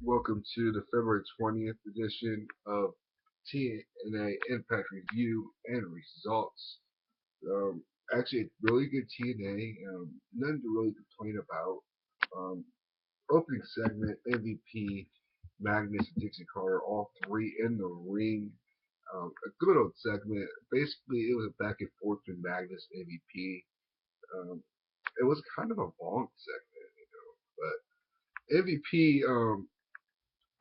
Welcome to the February 20th edition of Tna Impact Review and Results. Um, Actually, a really good TNA. Nothing to really complain about. Um, Opening segment, MVP, Magnus, and Dixie Carter, all three in the ring. A good old segment. Basically, it was a back and forth between Magnus and MVP. Um, it was kind of a long segment, but MVP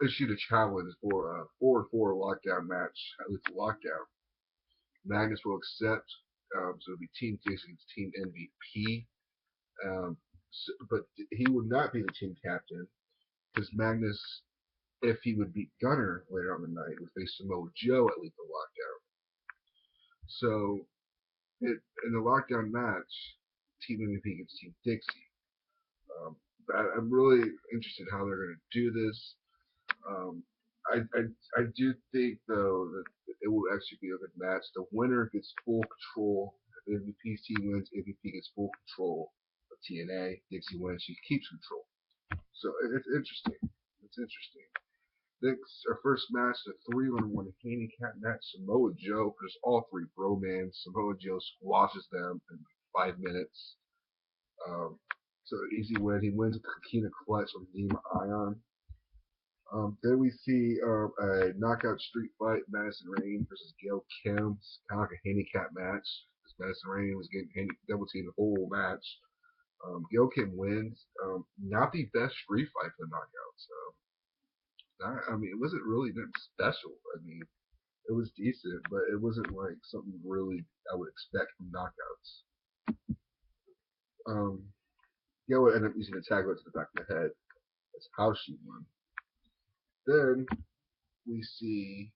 issued a challenge for a 4-4 lockdown match, at least a lockdown. Magnus will accept, so it'll be Team Dix against Team MVP. But he would not be the team captain because Magnus, if he would beat Gunner later on the night, would face Samoa Joe at Lethal Lockdown. So in the lockdown match, Team MVP against Team Dixie. Um, I'm really interested how they're going to do this. Um, I do think though that it will actually be a good match. The winner gets full control. If MVP's team wins, MVP gets full control of TNA. Dixie wins, she keeps control. So it's interesting. It's interesting. Next, our first match, the 3-on-1 handicap match. Samoa Joe versus all three bro-mans. Samoa Joe squashes them in 5 minutes. Um, so easy win. He wins with Kakina clutch on Dima Ion. Then we see a knockout street fight, Madison Rain versus Gail Kim. It's kind of like a handicap match. Madison Rain was getting double teamed the whole match. Gail Kim wins. Not the best street fight for the knockouts. I mean, it wasn't really that special. I mean, it was decent, but it wasn't like something really I would expect from knockouts. Um, Gail would end up using a tag to the back of the head. That's how she won. Then we see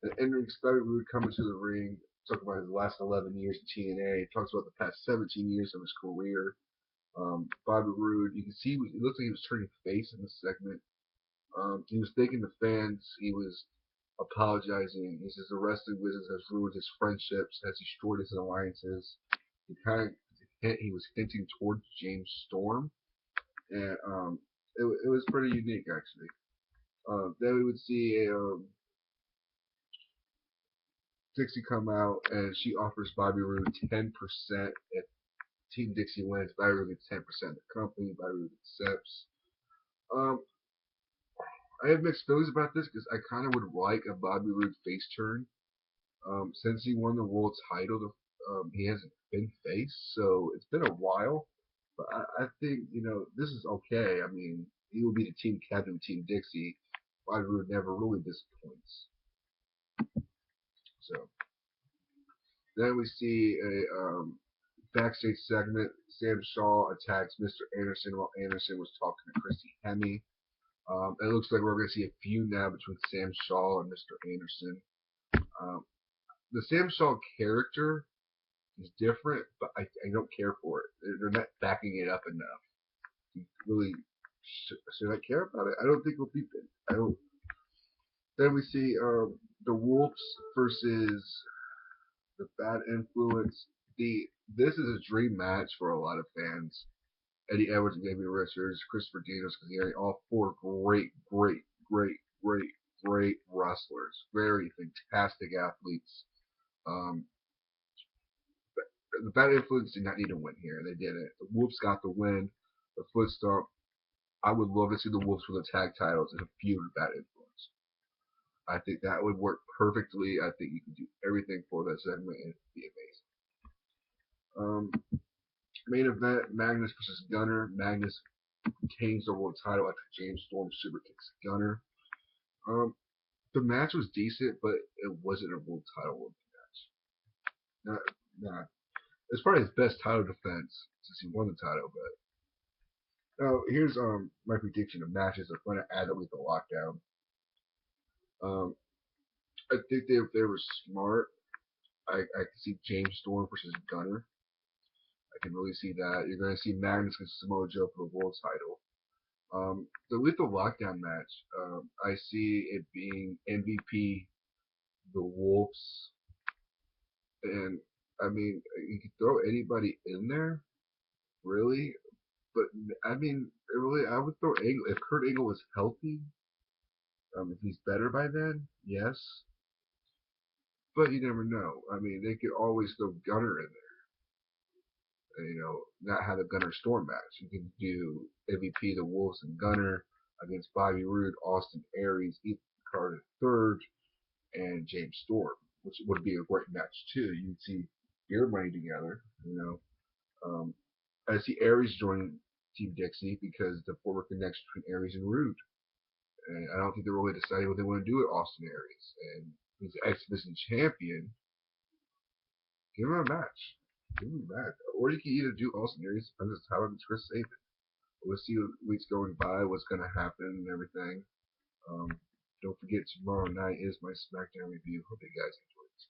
an in-ring Bobby Roode coming to the ring, talking about his last 11 years in TNA. Talks about the past 17 years of his career. Bobby Roode, you can see it looks like he was turning face in this segment. He was thanking the fans. He was apologizing. He says the wrestling business has ruined his friendships, has destroyed his alliances. He kind of he was hinting towards James Storm, and it was pretty unique actually. Then we would see a Dixie come out and she offers Bobby Roode 10% if Team Dixie wins. Bobby Roode gets 10% of the company. Bobby Roode accepts. Um, I have mixed feelings about this because I kind of would like a Bobby Roode face turn. Since he won the world title, he hasn't been face, so it's been a while. But I think this is okay. I mean, he will be the team captain of Team Dixie. Bobby Roode never really disappoints. So then we see a backstage segment. Sam Shaw attacks Mr. Anderson while Anderson was talking to Christy Hemme. It looks like we're going to see a feud now between Sam Shaw and Mr. Anderson. Um, the Sam Shaw character is different, but I don't care for it. They're not backing it up enough. You really should I care about it? I don't think we'll be. I don't. Then we see the Wolves versus the Bad Influence. This is a dream match for a lot of fans. Eddie Edwards and David Richards, Christopher Daniels, Kazarian, all four great wrestlers. Very fantastic athletes. Um, the Bad Influence did not need to win here. They did it. The Wolves got the win. The foot stomp. I would love to see the Wolves for the tag titles in a feud with Bad Influence. I think that would work perfectly. I think you could do everything for that segment and it'd be amazing. Main event: Magnus versus Gunner. Magnus retains the world title after James Storm super kicks Gunner. Um, the match was decent, but it wasn't a world title match. Not. It's probably his best title defense since he won the title. But here's my prediction of matches that's going to add up with the lockdown. Um, I think if they were smart, I could see James Storm versus Gunner. I can really see that. You're going to see Magnus against Samoa Joe for the world title. The Lethal Lockdown match, I see it being MVP, the Wolves, and I mean, you could throw anybody in there, really, but I mean, really, I would throw Angle if Kurt Angle was healthy. If he's better by then, yes, but you never know. I mean, they could always throw Gunner in there. Not have a Gunner Storm match. You can do MVP the Wolves and Gunner against Bobby Roode, Austin Aries, Ethan Carter third, and James Storm, which would be a great match too. You'd see your money together. I see Aries join Team Dixie because the former connection between Aries and Roode. And I don't think they're really deciding what they want to do with Austin Aries. And he's the X-Division champion. Give him a match. Give him a match. Or you can either do Austin Aries and just have him Chris Sabin. We'll see weeks going by, what's going to happen and everything. Um, don't forget, tomorrow night is my SmackDown review. Hope you guys enjoy this.